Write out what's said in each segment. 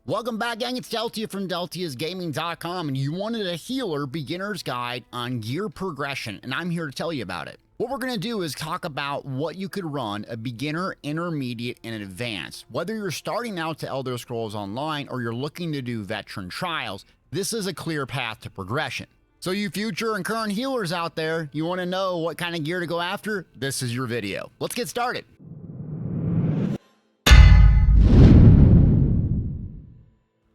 Welcome back, gang. It's Deltia from Deltiasgaming.com, and you wanted a healer beginner's guide on gear progression, and I'm here to tell you about it. What we're going to do is talk about what you could run a beginner, intermediate, and advanced. Whether you're starting out to Elder Scrolls Online or you're looking to do veteran trials, this is a clear path to progression. So you future and current healers out there, you want to know what kind of gear to go after? This is your video. Let's get started.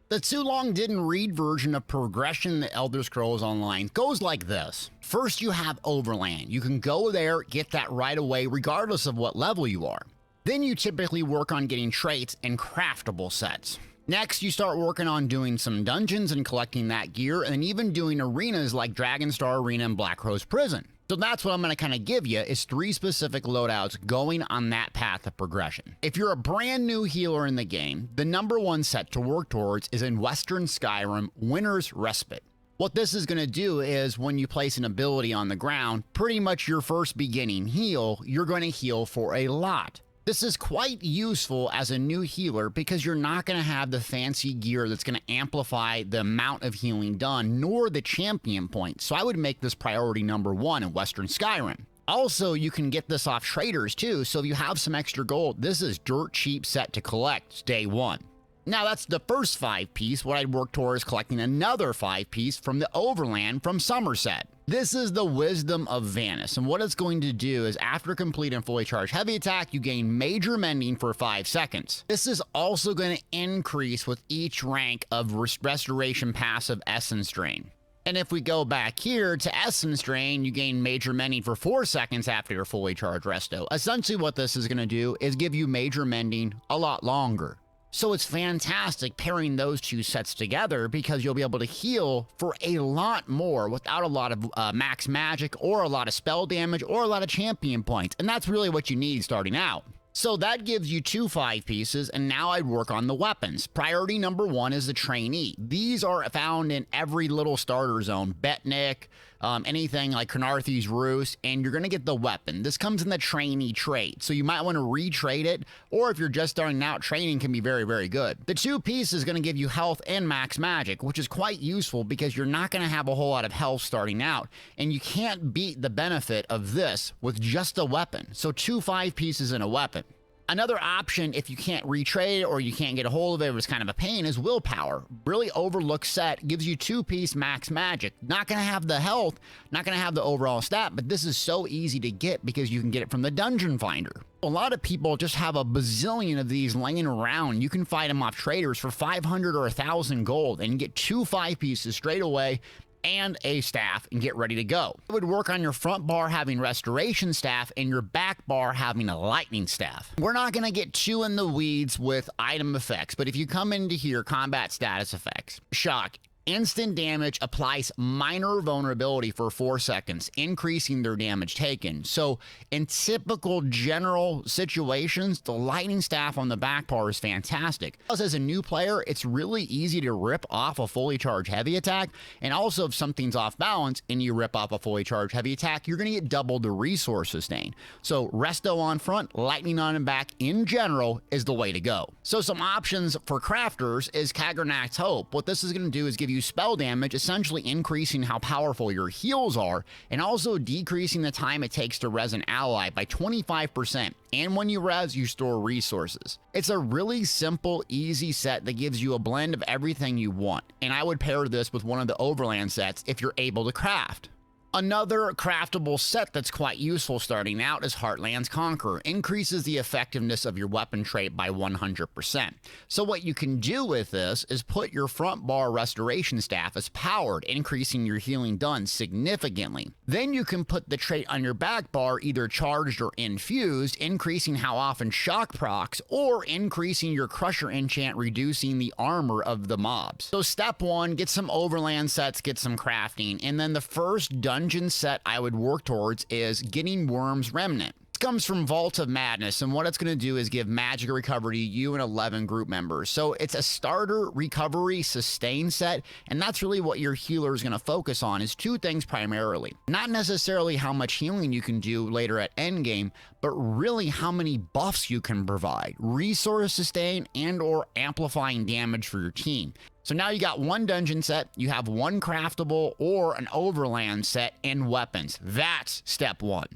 The too long didn't read version of progression in the Elder Scrolls Online goes like this. First, you have Overland. You can go there, get that right away, regardless of what level you are. Then you typically work on getting traits and craftable sets. Next, you start working on doing some dungeons and collecting that gear, and even doing arenas like Dragonstar Arena and Black Rose Prison. So that's what I'm going to kind of give you is 3 specific loadouts going on that path of progression. If you're a brand new healer in the game, the #1 set to work towards is in Western Skyrim, Winter's Respite. What this is going to do is when you place an ability on the ground, pretty much your first beginning heal, you're going to heal for a lot. This is quite useful as a new healer because you're not going to have the fancy gear that's going to amplify the amount of healing done, nor the champion points. So I would make this priority #1 in Western Skyrim. Also, you can get this off traders too, so if you have some extra gold, this is dirt cheap set to collect day 1. Now that's the first 5 piece. What I'd work towards collecting another 5 piece from the Overland from Somerset. This is the Wisdom of Vanus, and what it's going to do is after completing fully charged heavy attack, you gain major mending for 5 seconds. This is also going to increase with each rank of restoration passive Essence Drain. And if we go back here to Essence Drain, you gain major mending for 4 seconds after your fully charged resto. Essentially what this is going to do is give you major mending a lot longer. So it's fantastic pairing those 2 sets together because you'll be able to heal for a lot more without a lot of max magic or a lot of spell damage or a lot of champion points. And that's really what you need starting out. So that gives you 2 5 pieces, and now I'd work on the weapons. Priority #1 is the trainee. These are found in every little starter zone, Betnik, anything like Carnarthy's Roost, and you're going to get the weapon. This comes in the trainee trait, so you might want to retrade it, or if you're just starting out, training can be very, very good. The 2 piece is going to give you health and max magic, which is quite useful because you're not going to have a whole lot of health starting out, and you can't beat the benefit of this with just a weapon. So 2 5 pieces in a weapon. Another option, if you can't retrade it or you can't get a hold of it, it's kind of a pain, is Willpower. Really overlooked set, gives you 2-piece max magic. Not going to have the health, not going to have the overall stat, but this is so easy to get because you can get it from the Dungeon Finder. A lot of people just have a bazillion of these laying around. You can fight them off traders for 500 or 1,000 gold and get 2 5 pieces straight away and a staff and get ready to go. I would work on your front bar having restoration staff and your back bar having a lightning staff. We're not going to get too in the weeds with item effects, but if you come into here, combat status effects, shock, instant damage applies minor vulnerability for 4 seconds, increasing their damage taken. So in typical general situations, the lightning staff on the back bar is fantastic. As a new player, it's really easy to rip off a fully charged heavy attack. And also if something's off balance and you rip off a fully charged heavy attack, you're going to get double the resource sustain. So resto on front, lightning on and back in general is the way to go. So some options for crafters is Kagranak's Hope. What this is going to do is give you spell damage, essentially increasing how powerful your heals are, and also decreasing the time it takes to res an ally by 25%. And when you res, you store resources. It's a really simple, easy set that gives you a blend of everything you want, and I would pair this with one of the Overland sets if you're able to craft. Another craftable set that's quite useful starting out is Heartland's Conqueror. Increases the effectiveness of your weapon trait by 100%. So what you can do with this is put your front bar restoration staff as powered, increasing your healing done significantly. Then you can put the trait on your back bar either charged or infused, increasing how often shock procs, or increasing your crusher enchant, reducing the armor of the mobs. So step 1, get some Overland sets, get some crafting, and then the first dungeon set I would work towards is getting Worm's Remnant. comes from Vault of Madness, and what it's going to do is give magic recovery to you and 11 group members. So it's a starter recovery sustain set, and that's really what your healer is going to focus on, is two things primarily. Not necessarily how much healing you can do later at endgame, but really how many buffs you can provide, resource sustain and or amplifying damage for your team. So now you got one dungeon set, you have one craftable or an overland set, and weapons. That's step one.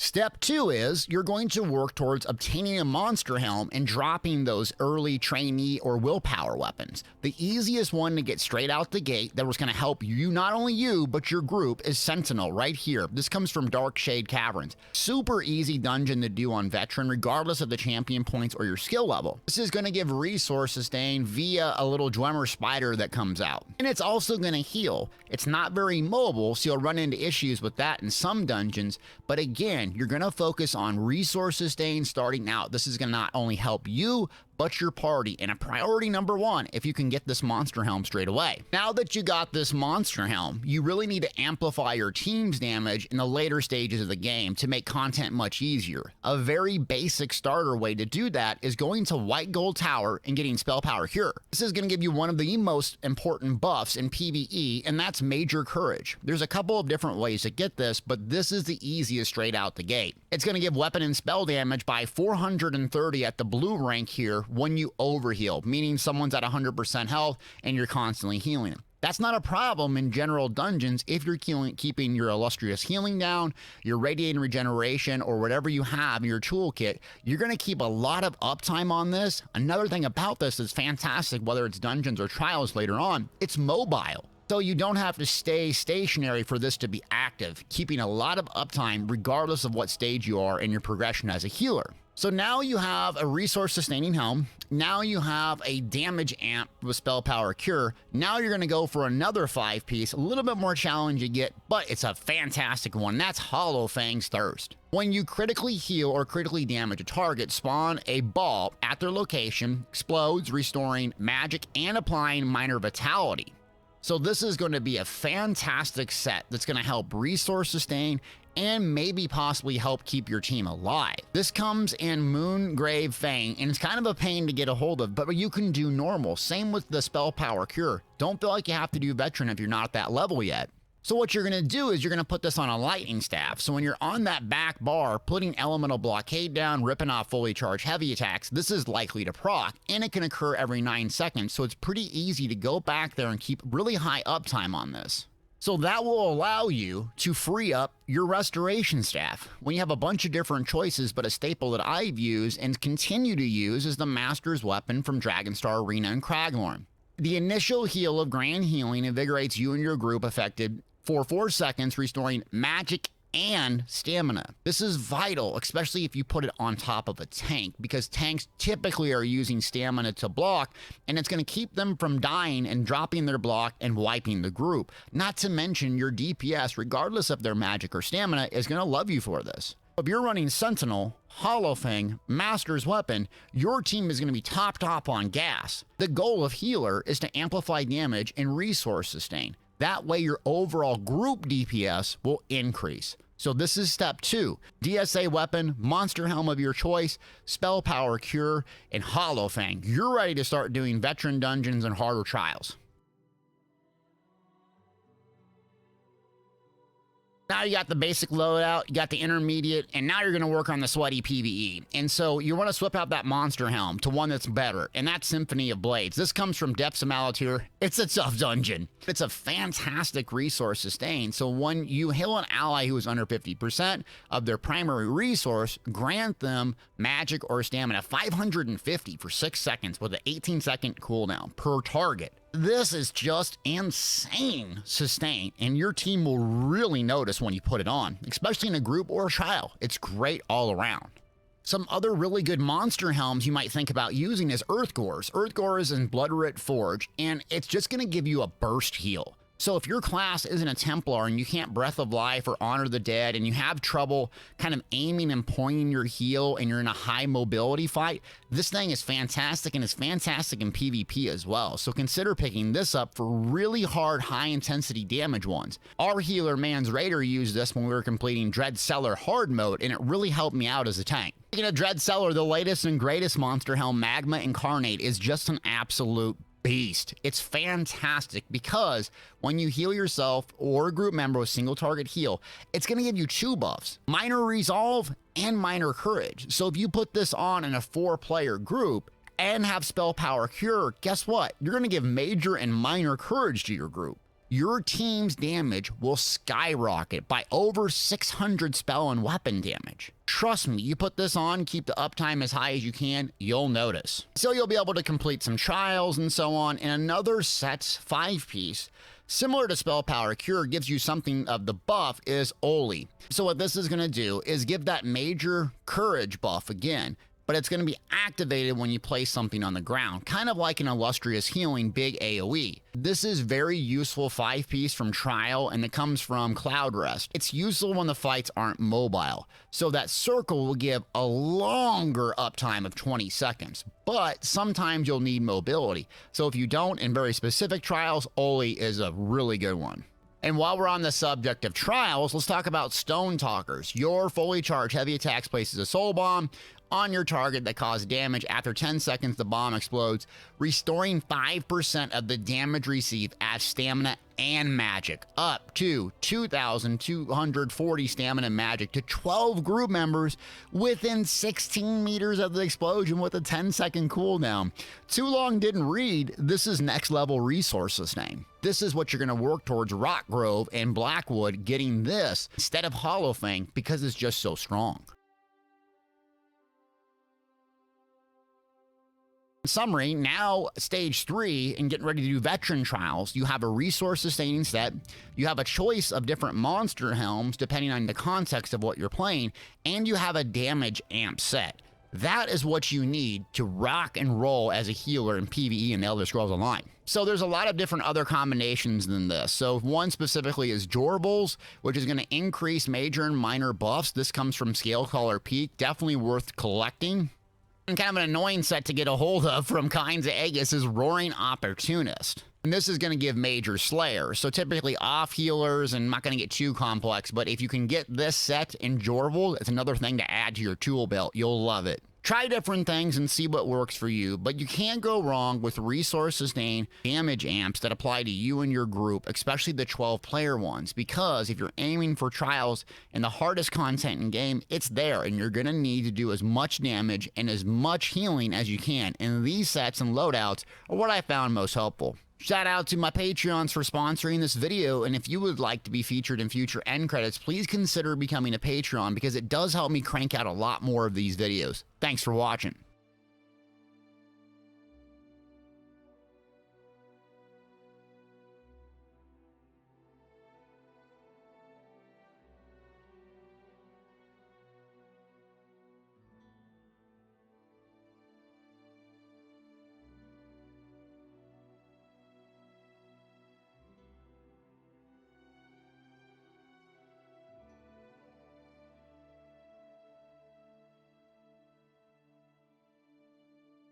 Step two is you're going to work towards obtaining a monster helm and dropping those early trainee or willpower weapons. The easiest one to get straight out the gate that was going to help you, not only you, but your group, is Sentinel right here. This comes from Dark Shade Caverns. Super easy dungeon to do on Veteran, regardless of the champion points or your skill level. This is going to give resource sustain via a little Dwemer spider that comes out. And it's also going to heal. It's not very mobile, so you'll run into issues with that in some dungeons, but again, you're going to focus on resource sustain starting out. This is going to not only help you, but your party, and a priority number one if you can get this monster helm straight away. Now that you got this monster helm, you really need to amplify your team's damage in the later stages of the game to make content much easier. A very basic starter way to do that is going to White Gold Tower and getting Spell Power Cure. This is going to give you one of the most important buffs in PvE, and that's Major Courage. There's a couple of different ways to get this, but this is the easiest straight out the gate. It's going to give weapon and spell damage by 430 at the blue rank here when you overheal, meaning someone's at 100% health and you're constantly healing them. That's not a problem in general dungeons if you're keeping your illustrious healing down, your radiating regeneration, or whatever you have in your toolkit. You're going to keep a lot of uptime on this. Another thing about this is fantastic, whether it's dungeons or trials later on, it's mobile. So you don't have to stay stationary for this to be active, keeping a lot of uptime regardless of what stage you are in your progression as a healer. So now you have a resource sustaining helm. Now you have a damage amp with Spell Power Cure. Now you're going to go for another 5-piece, a little bit more challenge you get, but it's a fantastic one. That's Hollow Fang's Thirst. When you critically heal or critically damage a target, spawn a ball at their location, explodes, restoring magic and applying minor vitality. So this is going to be a fantastic set that's going to help resource sustain and maybe possibly help keep your team alive. This comes in Moongrave Fang, and it's kind of a pain to get a hold of, but you can do normal. Same with the Spell Power Cure. Don't feel like you have to do Veteran if you're not at that level yet. So what you're going to do is you're going to put this on a lightning staff. So when you're on that back bar, putting elemental blockade down, ripping off fully charged heavy attacks, this is likely to proc, and it can occur every 9 seconds. So it's pretty easy to go back there and keep really high uptime on this. So that will allow you to free up your restoration staff. When you have a bunch of different choices, but a staple that I've used and continue to use is the Master's Weapon from Dragonstar Arena and Craglorn. The initial heal of Grand Healing invigorates you and your group affected for 4 seconds, restoring magic and stamina. This is vital, especially if you put it on top of a tank, because tanks typically are using stamina to block, and it's going to keep them from dying and dropping their block and wiping the group. Not to mention your DPS, regardless of their magic or stamina, is going to love you for this. If you're running Sentinel, Hollow Fang, Master's Weapon, your team is going to be topped off on gas. The goal of Healer is to amplify damage and resource sustain. That way your overall group DPS will increase. So this is step 2. DSA weapon, monster helm of your choice, Spell Power Cure, and Hollow Fang. You're ready to start doing veteran dungeons and harder trials. Now you got the basic loadout, you got the intermediate, and now you're going to work on the sweaty PvE. And so you want to swap out that monster helm to one that's better, and that's Symphony of Blades. This comes from Depths of Malatir. It's a tough dungeon. It's a fantastic resource sustain, so when you heal an ally who is under 50% of their primary resource, grant them magic or stamina 550 for 6 seconds with an 18-second cooldown per target. This is just insane sustain, and your team will really notice when you put it on, especially in a group or a trial. It's great all around. Some other really good monster helms you might think about using is Earthgores. Earthgores is in Bloodroot Forge, and it's just going to give you a burst heal. So if your class isn't a Templar and you can't Breath of Life or Honor the Dead and you have trouble kind of aiming and pointing your heal and you're in a high mobility fight, this thing is fantastic, and it's fantastic in PvP as well. So consider picking this up for really hard, high intensity damage ones. Our healer Mans Raider used this when we were completing Dread Cellar hard mode, and it really helped me out as a tank. Speaking of Dread Cellar, the latest and greatest monster helm, Magma Incarnate, is just an absolute beast. It's fantastic because when you heal yourself or a group member with single target heal, it's going to give you 2 buffs, Minor Resolve and Minor Courage. So if you put this on in a 4-player group and have Spell Power Cure, guess what? You're going to give Major and Minor Courage to your group. Your team's damage will skyrocket by over 600 spell and weapon damage. Trust me, you put this on, keep the uptime as high as you can, you'll notice. So you'll be able to complete some trials and so on. And another set's 5-piece, similar to Spell Power Cure, gives you something of the buff, is Oli. So what this is going to do is give that Major Courage buff again, but it's going to be activated when you place something on the ground, kind of like an Illustrious Healing big AoE. This is very useful 5-piece from Trial, and it comes from Cloud Rest. It's useful when the fights aren't mobile, so that circle will give a longer uptime of 20 seconds, but sometimes you'll need mobility. So if you don't, in very specific trials, Oli is a really good one. And while we're on the subject of trials, let's talk about Stone Talkers. Your fully charged heavy attacks places a soul bomb on your target that causes damage. After 10 seconds, the bomb explodes, restoring 5% of the damage received as stamina and magic, up to 2,240 stamina and magic to 12 group members within 16 meters of the explosion with a 10-second cooldown. Too long didn't read. This is next level resource sustain. This is what you're going to work towards Rock Grove and Blackwood getting this instead of Hollow Fang because it's just so strong. In summary, now stage 3 and getting ready to do veteran trials, you have a resource sustaining set, you have a choice of different monster helms depending on the context of what you're playing, and you have a damage amp set. That is what you need to rock and roll as a healer in PvE and Elder Scrolls Online. So there's a lot of different other combinations than this. So one specifically is Jorbles, which is going to increase major and minor buffs. This comes from Scalecaller Peak, definitely worth collecting. And kind of an annoying set to get a hold of from Kinds of Aegis is Roaring Opportunist. And this is going to give Major Slayer. So typically off healers, and I'm not going to get too complex, but if you can get this set in Jorval, it's another thing to add to your tool belt. You'll love it. Try different things and see what works for you, but you can't go wrong with resource sustain damage amps that apply to you and your group, especially the 12-player ones, because if you're aiming for trials and the hardest content in game, it's there, and you're going to need to do as much damage and as much healing as you can, and these sets and loadouts are what I found most helpful. Shout out to my Patreons for sponsoring this video, and if you would like to be featured in future end credits, please consider becoming a Patreon because it does help me crank out a lot more of these videos. Thanks for watching.